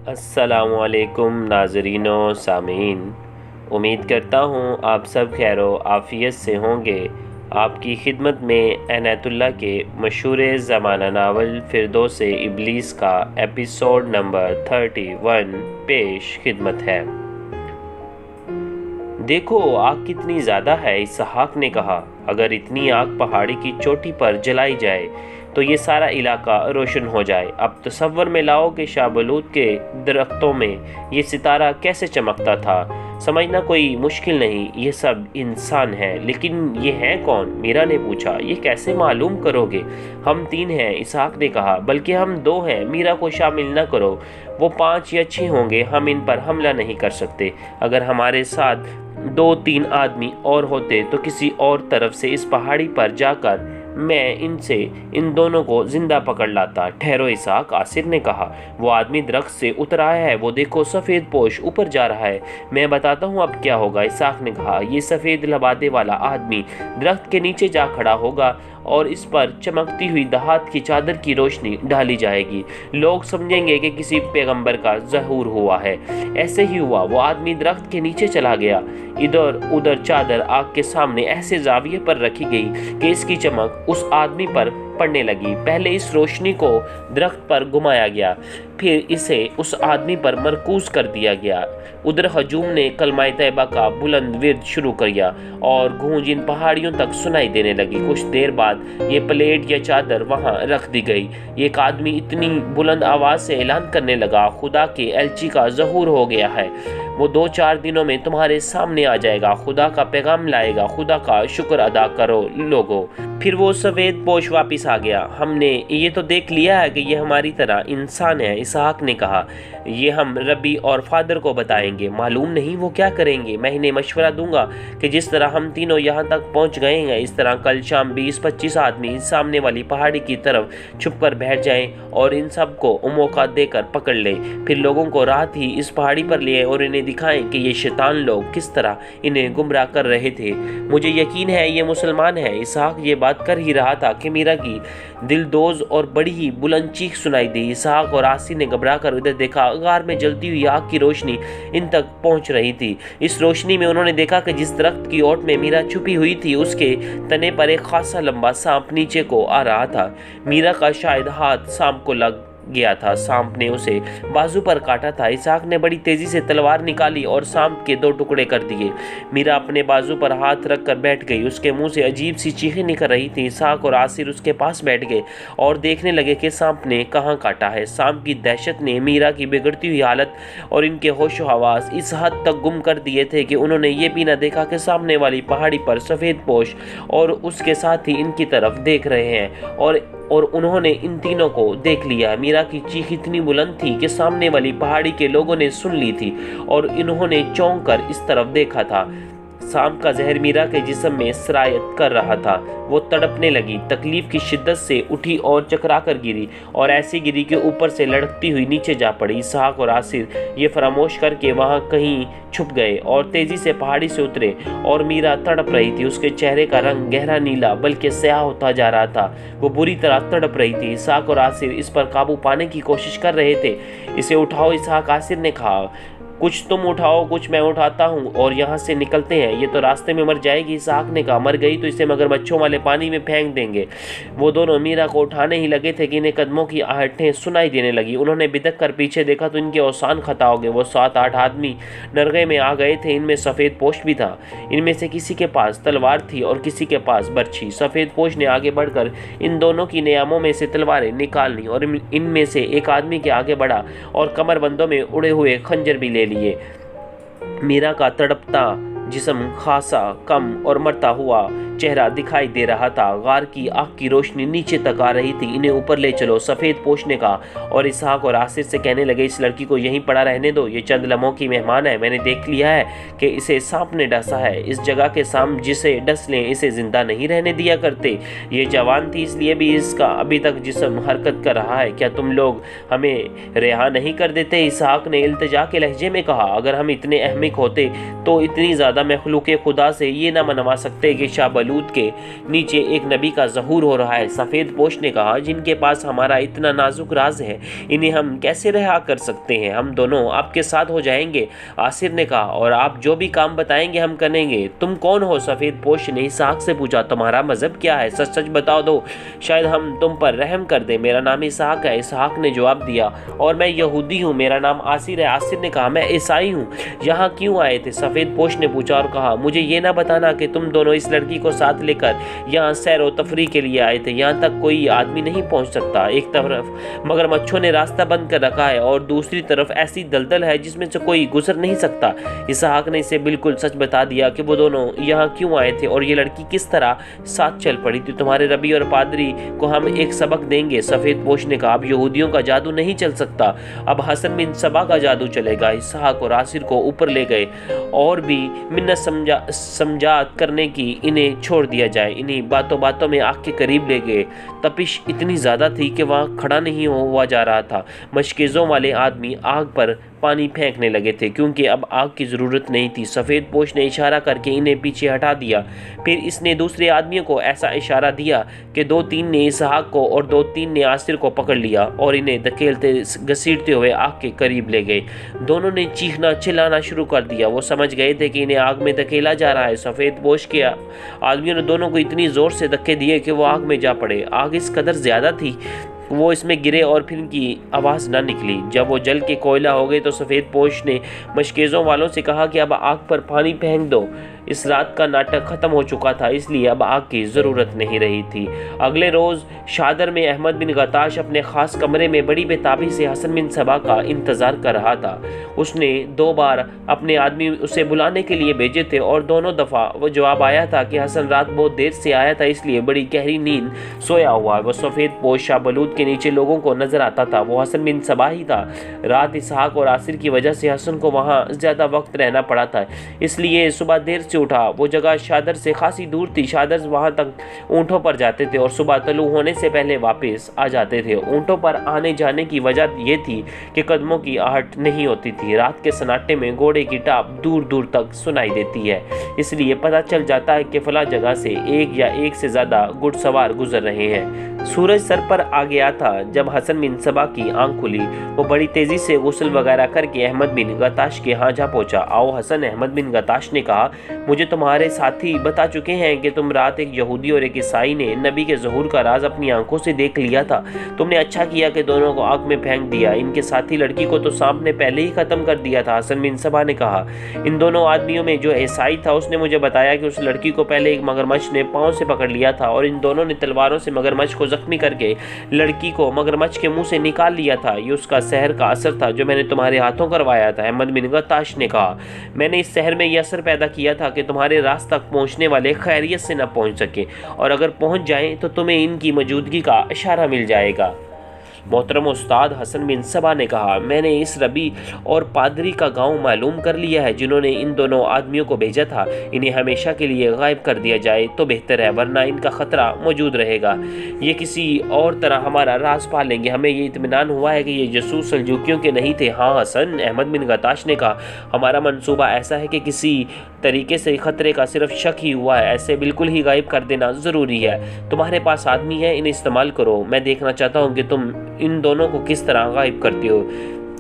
अस्सलामुअलैकुम नाज़रीनो सामीन। उम्मीद करता हूँ आप सब खैरो आफ़ियत से होंगे। आपकी खिदमत में इनायतुल्लाह के मशहूर ज़माना नावल फिरदौस इब्लीस का एपिसोड नंबर 31 पेश खिदमत है। देखो आग कितनी ज़्यादा है, इसहाक ने कहा। अगर इतनी आग पहाड़ी की चोटी पर जलाई जाए तो ये सारा इलाका रोशन हो जाए। अब तसव्वुर में लाओ कि शाहबलूत के दरख्तों में ये सितारा कैसे चमकता था। समझना कोई मुश्किल नहीं, ये सब इंसान हैं। लेकिन ये हैं कौन? मीरा ने पूछा। ये कैसे मालूम करोगे? हम 3 हैं, इसहाक ने कहा। बल्कि हम 2 हैं, मीरा को शामिल न करो। वो 5 या 6 होंगे, हम इन पर हमला नहीं कर सकते। अगर हमारे साथ 2-3 आदमी और होते तो किसी और तरफ से इस पहाड़ी पर जाकर मैं इन दोनों को जिंदा पकड़ लाता। ठहरो इसहाक, आसिर ने कहा। वो आदमी दरख्त से उतर आया है, वो देखो सफ़ेद पोश ऊपर जा रहा है। मैं बताता हूँ अब क्या होगा, इसहाक ने कहा। ये सफ़ेद लबादे वाला आदमी दरख्त के नीचे जा खड़ा होगा और इस पर चमकती हुई दहात की चादर की रोशनी डाली जाएगी। लोग समझेंगे कि किसी पैगंबर का ज़हूर हुआ है। ऐसे ही हुआ। वो आदमी दरख्त के नीचे चला गया। इधर उधर चादर आग के सामने ऐसे जाविये पर रखी गई कि इसकी चमक उस आदमी पर पड़ने लगी। पहले इस रोशनी को दरख्त पर घुमाया गया, फिर इसे उस आदमी पर मरकूज कर दिया गया। उधर हजूम ने कलमाए तैयबा का बुलंद विर्द शुरू किया और गूंज इन पहाड़ियों तक सुनाई देने लगी। कुछ देर बाद ये प्लेट या चादर वहां रख दी गई। एक आदमी इतनी बुलंद आवाज से ऐलान करने लगा, खुदा के एलची का ज़हूर हो गया है। वो 2-4 दिनों में तुम्हारे सामने आ जाएगा, खुदा का पैगाम लाएगा। खुदा का शुक्र अदा करो लोगो। फिर वो सफ़ेद पोश वापस आ गया। हमने ये तो देख लिया है कि ये हमारी तरह इंसान है, इसहाक ने कहा। ये हम रबी और फादर को बताएंगे। मालूम नहीं वो क्या करेंगे। मैं इन्हें मशवरा दूंगा कि जिस तरह हम तीनों यहाँ तक पहुँच गए हैं, इस तरह कल शाम 20-25 आदमी सामने वाली पहाड़ी की तरफ छुप कर बैठ जाएं और इन सब को मौका देकर पकड़ लें। फिर लोगों को रात ही इस पहाड़ी पर ले और इन्हें दिखाएं कि ये शैतान लोग किस तरह इन्हें गुमराह कर रहे थे। मुझे यकीन है ये मुसलमान है। इसहाक ये बात कर ही रहा था कि मीरा की दिलदोज और बड़ी ही बुलंद चीख सुनाई दी। इसहाक और आसिर ने घबरा कर उधर देखा। गार में जलती हुई आग की रोशनी इन तक पहुंच रही थी। इस रोशनी में उन्होंने देखा कि जिस दरख्त की ओट में मीरा छुपी हुई थी, उसके तने पर एक खासा लंबा सांप नीचे को आ रहा था। मीरा का शायद हाथ सांप को लग गया था। सांप ने उसे बाजू पर काटा था। इसहाक ने बड़ी तेजी से तलवार निकाली और सांप के 2 टुकड़े कर दिए। मीरा अपने बाजू पर हाथ रखकर बैठ गई। उसके मुंह से अजीब सी चीखें निकल रही थी। इसहाक और आसिर उसके पास बैठ गए और देखने लगे कि सांप ने कहाँ काटा है। सांप की दहशत ने मीरा की बिगड़ती हुई हालत और इनके होशो हवास इस हद तक गुम कर दिए थे कि उन्होंने ये भी न देखा कि सामने वाली पहाड़ी पर सफ़ेद पोश और उसके साथ ही इनकी तरफ देख रहे हैं और उन्होंने इन तीनों को देख लिया। मीरा की चीख इतनी बुलंद थी कि सामने वाली पहाड़ी के लोगों ने सुन ली थी और इन्होंने चौंक कर इस तरफ देखा था। सांप का जहर मीरा के जिस्म में सरायत कर रहा था। वो तड़पने लगी, तकलीफ की शिद्दत से उठी और चकरा कर गिरी और ऐसी गिरी के ऊपर से लड़कती हुई नीचे जा पड़ी। इसहाक और आसिर ये फरामोश करके वहां कहीं छुप गए और तेजी से पहाड़ी से उतरे और मीरा तड़प रही थी। उसके चेहरे का रंग गहरा नीला बल्कि स्याह होता जा रहा था। वो बुरी तरह तड़प रही थी। इसहाक और आसिर इस पर काबू पाने की कोशिश कर रहे थे। इसे उठाओ, इसहाक, आसिर ने कहा। कुछ तुम उठाओ, कुछ मैं उठाता हूँ और यहाँ से निकलते हैं। ये तो रास्ते में मर जाएगी, इसहाक ने कहा। मर गई तो इसे मगरमच्छों वाले पानी में फेंक देंगे। वो दोनों मीरा को उठाने ही लगे थे कि इन्हें कदमों की आहटें सुनाई देने लगी। उन्होंने बिदक कर पीछे देखा तो इनके औसान खता हो गए। वो 7-8 आदमी नरगे में आ गए थे। इनमें सफ़ेद पोश भी था। इनमें से किसी के पास तलवार थी और किसी के पास बर्छी। सफ़ेद पोश ने आगे बढ़कर इन दोनों की नियामों में से तलवारें निकाल ली और इनमें से एक आदमी के आगे बढ़ा और कमरबंदों में उड़े हुए खंजर भी ले लिए। मीरा का तड़पता जिस्म खासा कम और मरता हुआ चेहरा दिखाई दे रहा था। गार की आग की रोशनी नीचे तक आ रही थी। इन्हें ऊपर ले चलो, सफ़ेद पोश ने कहा और इसहाक और आसिर से कहने लगे, इस लड़की को यहीं पड़ा रहने दो। ये चंद लम्हों की मेहमान है। मैंने देख लिया है कि इसे सांप ने डसा है। इस जगह के सांप जिसे डस लें इसे जिंदा नहीं रहने दिया करते। ये जवान थी इसलिए भी इसका अभी तक जिस्म हरकत कर रहा है। क्या तुम लोग हमें रिहा नहीं कर देते? इसहाक ने इल्तिजा के लहजे में कहा। अगर हम इतने अहमिक होते तो इतनी ज़्यादा ज़्यादा मखलूक खुदा से ये ना मनवा सकते कि शाह बलूत के नीचे एक नबी का ज़हूर हो रहा है। सफ़ेद पोश ने कहा, जिनके पास हमारा इतना नाजुक राज है, इन्हें हम कैसे रिहा कर सकते हैं? हम दोनों आपके साथ हो जाएंगे, आसिर ने कहा, और आप जो भी काम बताएंगे हम करेंगे। तुम कौन हो? सफ़ेद पोश ने इसहाक से पूछा। तुम्हारा मजहब क्या है? सच सच बता दो, शायद हम तुम पर रहम कर दे। मेरा नाम इसहाक है, इसहाक ने जवाब दिया, और मैं यहूदी हूँ। मेरा नाम आसिर है, आसिर ने कहा। मैं ईसाई हूँ। यहाँ क्यों आए थे? सफ़ेद पोश ने पूछा और कहा, मुझे ये ना बताना कि तुम दोनों इस लड़की को साथ लेकर यहाँ सैर व तफरी के लिए आए थे। यहाँ तक कोई आदमी नहीं पहुँच सकता। एक तरफ मगरमच्छों ने रास्ता बंद कर रखा है और दूसरी तरफ ऐसी दलदल है जिसमें से कोई गुजर नहीं सकता। इसहाक ने इसे बिल्कुल सच बता दिया कि वो दोनों यहाँ क्यों आए थे और ये लड़की किस तरह साथ चल पड़ी थी। तुम्हारे रबी और पादरी को हम एक सबक देंगे। सफ़ेद पोश ने कहा, अब यहूदियों का जादू नहीं चल सकता, अब हसन बिन सबा का जादू चलेगा। इसहाक और आसिर को ऊपर ले गए और भी मिन्नत समझात करने की इन्हें छोड़ दिया जाए। इन्हीं बातों बातों में आग के करीब ले गए। तपिश इतनी ज़्यादा थी कि वहाँ खड़ा नहीं हुआ जा रहा था। मशकेज़ों वाले आदमी आग पर पानी फेंकने लगे थे क्योंकि अब आग की ज़रूरत नहीं थी। सफ़ेद पोश ने इशारा करके इन्हें पीछे हटा दिया। फिर इसने दूसरे आदमियों को ऐसा इशारा दिया कि 2-3 ने इसहाक को और 2-3 ने आसिर को पकड़ लिया और इन्हें धकेलते घसीटते हुए आग के करीब ले गए। दोनों ने चीखना चिल्लाना शुरू कर दिया। वो समझ गए थे कि इन्हें आग में धकेला जा रहा है। सफ़ेद पोश के आदमियों ने दोनों को इतनी ज़ोर से धक्के दिए कि वो आग में जा पड़े। आग इस कदर ज़्यादा थी वो इसमें गिरे और फिर इनकी आवाज़ ना निकली। जब वो जल के कोयला हो गए तो सफ़ेद पोश ने मशकेज़ों वालों से कहा कि अब आग पर पानी फेंक दो। इस रात का नाटक ख़त्म हो चुका था, इसलिए अब आग की ज़रूरत नहीं रही थी। अगले रोज़ शादर में अहमद बिन गताश अपने ख़ास कमरे में बड़ी बेताबी से हसन बिन सबा का इंतज़ार कर रहा था। उसने 2 बार अपने आदमी उसे बुलाने के लिए भेजे थे और दोनों दफ़ा वो जवाब आया था कि हसन रात बहुत देर से आया था, इसलिए बड़ी गहरी नींद सोया हुआ है। वह सफ़ेद पोश शाह बलूत के नीचे लोगों को नज़र आता था। वो हसन बिन सबा ही था। रात इसहाक और आसिर की वजह से हसन को वहाँ ज़्यादा वक्त रहना पड़ा था, इसलिए सुबह देर से उठा। वो जगह शादर से खासी दूर थी। शादर वहां तक ऊंटों पर जाते थे और सुबह तलू होने से पहले वापस आ जाते थे। ऊंटों पर आने जाने की वजह ये थी कि कदमों की आहट नहीं होती थी। रात के सन्नाटे में घोड़े की टाप दूर दूर तक सुनाई देती है, इसलिए पता चल जाता है कि फला जगह से एक या एक से ज्यादा घुड़सवार गुजर रहे हैं। सूरज सर पर आ गया था जब हसन बिन सबा की आंख खुली। वो बड़ी तेजी से गुस्ल वगैरह करके अहमद बिन गताश के यहाँ जा पहुंचा। आओ हसन, अहमद बिन गताश ने कहा, मुझे तुम्हारे साथी बता चुके हैं कि तुम रात एक यहूदी और एक ईसाई ने नबी के ज़हूर का राज अपनी आंखों से देख लिया था। तुमने अच्छा किया कि दोनों को आग में फेंक दिया। इनके साथी लड़की को तो सांप ने पहले ही ख़त्म कर दिया था। हसन बिन सबा ने कहा, इन दोनों आदमियों में जो ईसाई था उसने मुझे बताया कि उस लड़की को पहले एक मगरमच्छ ने पाँव से पकड़ लिया था और इन दोनों ने तलवारों से मगरमच्छ को जख्मी करके लड़की को मगरमच्छ के मुंह से निकाल लिया था। ये उसका सहर का असर था जो मैंने तुम्हारे हाथों करवाया था। अहमद बिन गताश ने कहा, मैंने इस शहर में यह असर पैदा किया था कि तुम्हारे रास्ते तक पहुंचने वाले खैरियत से न पहुंच सके, और अगर पहुंच जाएं तो तुम्हें इनकी मौजूदगी का इशारा मिल जाएगा। मोहतरम उस्ताद, हसन बिन सबा ने कहा, मैंने इस रबी और पादरी का गांव मालूम कर लिया है जिन्होंने इन दोनों आदमियों को भेजा था। इन्हें हमेशा के लिए गायब कर दिया जाए तो बेहतर है, वरना इनका ख़तरा मौजूद रहेगा। ये किसी और तरह हमारा राज पा लेंगे। हमें ये इत्मीनान हुआ है कि ये जसूस सल्जूकियों के नहीं थे। हाँ हसन, अहमद बिन गताश ने कहा, हमारा मंसूबा ऐसा है कि किसी तरीके से खतरे का सिर्फ शक ही हुआ है, ऐसे बिल्कुल ही गायब कर देना ज़रूरी है। तुम्हारे पास आदमी है, इन्हें इस्तेमाल करो। मैं देखना चाहता हूँ कि तुम इन दोनों को किस तरह गायब करते हो।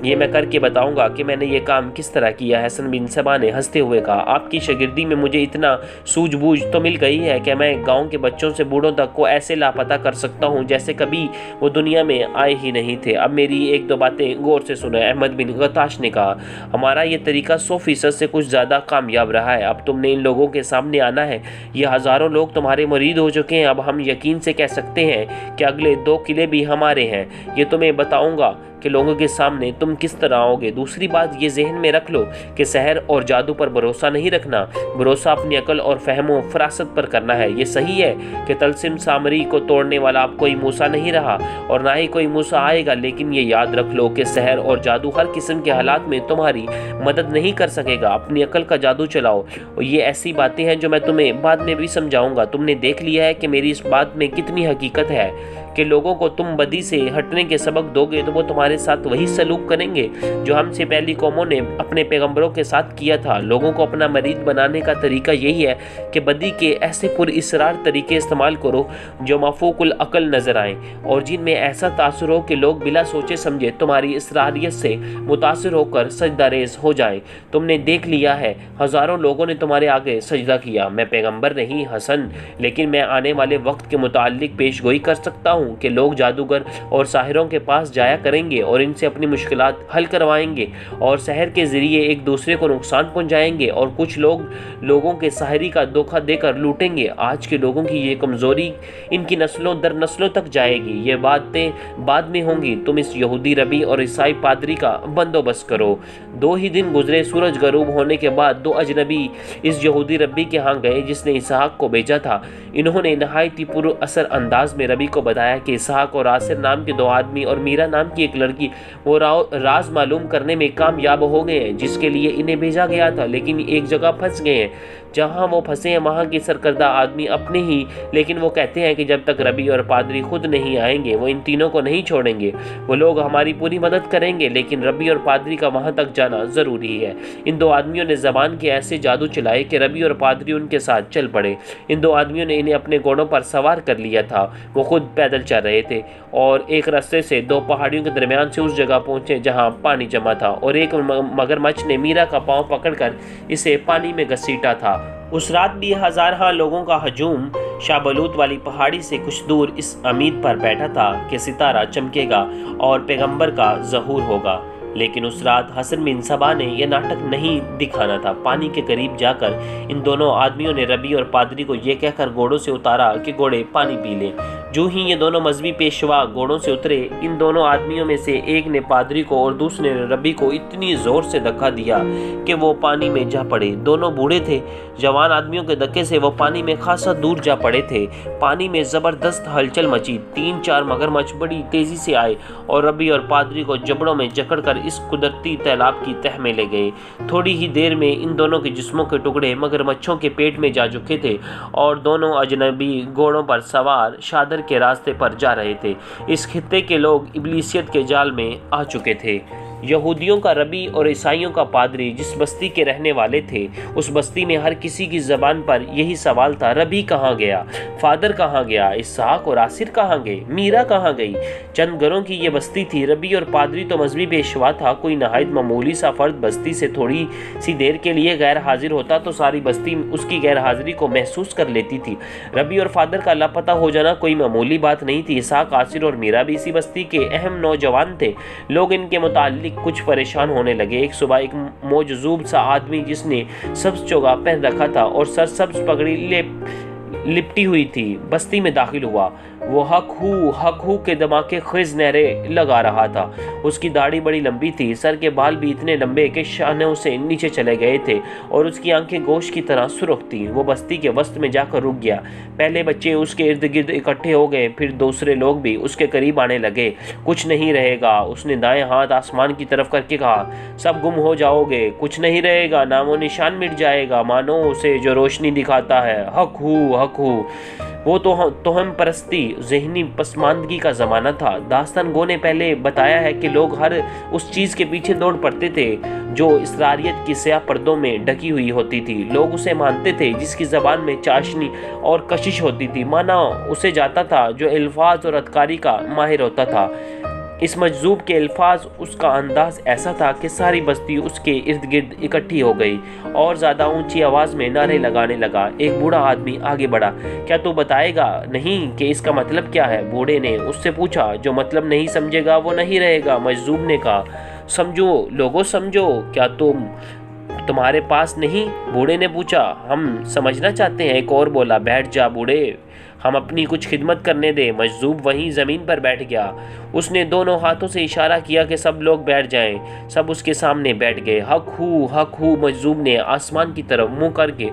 ये मैं करके बताऊंगा कि मैंने ये काम किस तरह किया है। हसन बिन सबा ने हंसते हुए कहा, आपकी शागिर्दी में मुझे इतना सूझबूझ तो मिल गई है कि मैं गांव के बच्चों से बूढ़ों तक को ऐसे लापता कर सकता हूं जैसे कभी वो दुनिया में आए ही नहीं थे। अब मेरी 1-2 बातें गौर से सुनो। अहमद बिन गताश ने कहा, हमारा ये तरीका 100% से कुछ ज़्यादा कामयाब रहा है। अब तुमने इन लोगों के सामने आना है। ये हज़ारों लोग तुम्हारे मुरीद हो चुके हैं। अब हम यकीन से कह सकते हैं कि अगले 2 किले भी हमारे हैं। ये तुम्हें बताऊँगा कि लोगों के सामने तुम किस तरह आओगे। दूसरी बात ये जहन में रख लो कि सहर और जादू पर भरोसा नहीं रखना, भरोसा अपनी अकल और फहमो फरासत पर करना है। ये सही है कि तलसिम सामरी को तोड़ने वाला अब कोई मूसा नहीं रहा और ना ही कोई मूसा आएगा, लेकिन ये याद रख लो कि सहर और जादू हर किस्म के हालात में तुम्हारी मदद नहीं कर सकेगा। अपनी अकल का जादू चलाओ। और ये ऐसी बातें हैं जो मैं तुम्हें बाद में भी समझाऊंगा। तुमने देख लिया है कि मेरी इस बात में कितनी हकीकत है कि लोगों को तुम बदी से हटने के सबक दोगे तो वो तुम्हारे साथ वही सलूक करेंगे जो हमसे पहली कौमों ने अपने पैगंबरों के साथ किया था। लोगों को अपना मरीद बनाने का तरीका यही है कि बदी के ऐसे पुरइसरार तरीके इस्तेमाल करो जो मफूकुल अकल नजर आए और जिनमें ऐसा तासुर हो कि लोग बिला सोचे समझे तुम्हारी इसरारियत से मुतासिर होकर सजदारेज हो जाए। तुमने देख लिया है, हजारों लोगों ने तुम्हारे आगे सजदा किया। मैं पैगंबर नहीं हसन, लेकिन मैं आने वाले वक्त के मुताल्लिक पेशगोई कर सकता हूँ कि लोग जादूगर और साहिरों के पास जाया करेंगे और इनसे अपनी मुश्किलात हल करवाएंगे और सहर के जरिए एक दूसरे को नुकसान पहुंचाएंगे और कुछ लोगों के साहरी का धोखा देकर लूटेंगे। आज के लोगों की ये कमजोरी इनकी नस्लों दर नस्लों तक जाएगी। ये बातें बाद में होंगी। तुम इस यहूदी रबी और ईसाई पादरी का बंदोबस्त करो। 2 ही दिन गुजरे, सूरज गरूब होने के बाद 2 अजनबी इस यहूदी रबी के यहाँ गए जिसने इसहाक को भेजा था। इन्होंने नहायत ही पुर असर अंदाज में रबी को बताया कि इसहाक और आसिर नाम के 2 आदमी और मीरा नाम की एक लड़की वो राज मालूम करने में कामयाब हो गए हैं जिसके लिए इन्हें भेजा गया था, लेकिन एक जगह फंस गए हैं। जहाँ वो फंसे हैं वहाँ के सरकर्दा आदमी अपने ही, लेकिन वो कहते हैं कि जब तक रबी और पादरी खुद नहीं आएंगे वो इन तीनों को नहीं छोड़ेंगे। वो लोग हमारी पूरी मदद करेंगे, लेकिन रबी और पादरी का वहाँ तक जाना ज़रूरी है। इन 2 आदमियों ने ज़बान के ऐसे जादू चलाए कि रबी और पादरी उनके साथ चल पड़े। इन 2 आदमियों ने इन्हें अपने घोड़ों पर सवार कर लिया था। वो खुद पैदल चल रहे थे और एक रास्ते से 2 पहाड़ियों के दरमियान से उस जगह पहुँचे जहाँ पानी जमा था और एक मगरमच्छ ने मीरा का पाँव पकड़कर इसे पानी में घसीटा था। उस रात भी हजारहा लोगों का हजूम शाहबलूत वाली पहाड़ी से कुछ दूर इस उम्मीद पर बैठा था कि सितारा चमकेगा और पैगंबर का ज़हूर होगा। लेकिन उस रात हसन बिन सबा ने यह नाटक नहीं दिखाना था। पानी के करीब जाकर इन दोनों आदमियों ने रबी और पादरी को यह कहकर घोड़ों से उतारा कि घोड़े पानी पी लें। जो ही ये दोनों मजहबी पेशवा घोड़ों से उतरे, इन दोनों आदमियों में से एक ने पादरी को और दूसरे ने रबी को इतनी जोर से धक्का दिया कि वो पानी में जा पड़े। दोनों बूढ़े थे। जवान आदमियों के धक्के से वो पानी में खासा दूर जा पड़े थे। पानी में जबरदस्त हलचल मची। 3-4 मगरमच्छ बड़ी तेजी से आए और रबी और पादरी को जबड़ों में जकड़कर इस कुदरती तालाब की तह में ले गए। थोड़ी ही देर में इन दोनों के जिस्मों के टुकड़े मगरमच्छों के पेट में जा चुके थे और दोनों अजनबी घोड़ों पर सवार शादर के रास्ते पर जा रहे थे। इस खित्ते के लोग इब्लीसियत के जाल में आ चुके थे। यहूदियों का रबी और ईसाइयों का पादरी जिस बस्ती के रहने वाले थे, उस बस्ती में हर किसी की ज़बान पर यही सवाल था, रबी कहाँ गया, फादर कहाँ गया, इसहाक और आसिर कहाँ गए, मीरा कहाँ गई। चंद घरों की ये बस्ती थी। रबी और पादरी तो मजहबी पेशवा था। कोई नहायत मामूली सा फर्द बस्ती से थोड़ी सी देर के लिए गैर हाजिर होता तो सारी बस्ती उसकी गैर हाजिरी को महसूस कर लेती थी। रबी और फादर का लापता हो जाना कोई मामूली बात नहीं थी। इसहाक, आसिर और मीरा भी इसी बस्ती के अहम नौजवान थे। लोग इनके मुताल्लिक कुछ परेशान होने लगे। एक सुबह एक मौजूब सा आदमी जिसने सब्ज चोगा पहन रखा था और सरसब्ज पगड़ी लिपटी हुई थी, बस्ती में दाखिल हुआ। वो हक हू के धमाके खिज नहरे लगा रहा था। उसकी दाढ़ी बड़ी लंबी थी, सर के बाल भी इतने लंबे कि शानों से नीचे चले गए थे और उसकी आंखें गोश्त की तरह सुर्ख थी। वो बस्ती के वस्त में जाकर रुक गया। पहले बच्चे उसके इर्द गिर्द इकट्ठे हो गए, फिर दूसरे लोग भी उसके करीब आने लगे। कुछ नहीं रहेगा, उसने दाएं हाथ आसमान की तरफ करके कहा। सब गुम हो जाओगे, कुछ नहीं रहेगा, नामो निशान मिट जाएगा, मानो उसे जो रोशनी दिखाता है। हक हू। वो तो हम परस्ती, ज़हनी पसमानदगी का ज़माना था। दास्तान गो ने पहले बताया है कि लोग हर उस चीज़ के पीछे दौड़ पड़ते थे जो इसरारियत की स्याह पर्दों में ढकी हुई होती थी। लोग उसे मानते थे जिसकी ज़बान में चाशनी और कशिश होती थी। माना उसे जाता था जो अल्फाज और अदकारी का माहिर होता था। इस मजजूब के अल्फाज, उसका अंदाज ऐसा था कि सारी बस्ती उसके इर्द गिर्द इकट्ठी हो गई और ज़्यादा ऊंची आवाज़ में नारे लगाने लगा। एक बूढ़ा आदमी आगे बढ़ा। क्या तू बताएगा नहीं कि इसका मतलब क्या है? बूढ़े ने उससे पूछा। जो मतलब नहीं समझेगा वो नहीं रहेगा, मजजूब ने कहा। समझो लोगों, समझो। क्या तुम्हारे पास नहीं? बूढ़े ने पूछा। हम समझना चाहते हैं, एक और बोला। बैठ जा बूढ़े, हम अपनी कुछ खिदमत करने दे। मजजूब वहीं ज़मीन पर बैठ गया। उसने दोनों हाथों से इशारा किया कि सब लोग बैठ जाएं। सब उसके सामने बैठ गए। हक हू। मजजूब ने आसमान की तरफ मुंह करके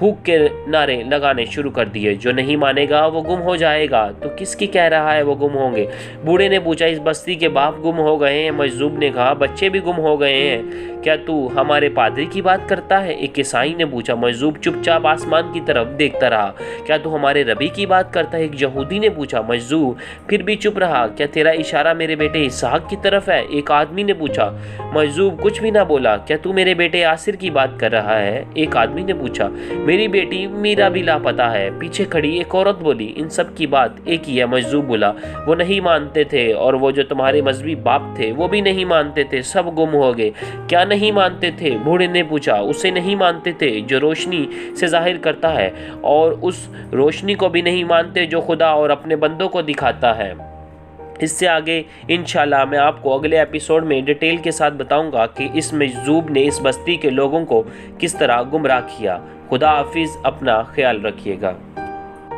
हुक के नारे लगाने शुरू कर दिए। जो नहीं मानेगा वो गुम हो जाएगा। तो किसकी कह रहा है वो गुम होंगे? बूढ़े ने पूछा, इस बस्ती के बाप गुम हो गए हैं। मजदूब ने कहा, बच्चे भी गुम हो गए हैं। क्या तू हमारे पादरी की बात करता है? एक ईसाई ने पूछा। मजदूब चुपचाप आसमान की तरफ देखता रहा। क्या तू हमारे रबी की बात करता है? एक यहूदी ने पूछा। मजदूब फिर भी चुप रहा। क्या तेरा इशारा मेरे बेटे इसहाक की तरफ है? एक आदमी ने पूछा। मजदूब कुछ भी ना बोला। क्या तू मेरे बेटे यासिर की बात कर रहा है? एक आदमी ने पूछा। मेरी बेटी मीरा भी लापता है। पीछे खड़ी एक औरत बोली। इन सब की बात एक ही है। मजदूब बोला, वो नहीं मानते थे, और वो जो तुम्हारे मजहबी बाप थे वो भी नहीं मानते थे। सब गुम हो गए। क्या नहीं मानते थे? बूढ़े ने पूछा। उसे नहीं मानते थे जो रोशनी से जाहिर करता है, और उस रोशनी को भी नहीं मानते जो खुदा और अपने बंदों को दिखाता है। इससे आगे इंशाल्लाह मैं आपको अगले एपिसोड में डिटेल के साथ बताऊंगा कि इस मजदूब ने इस बस्ती के लोगों को किस तरह गुमराह किया। खुदा हाफिज, अपना ख्याल रखिएगा।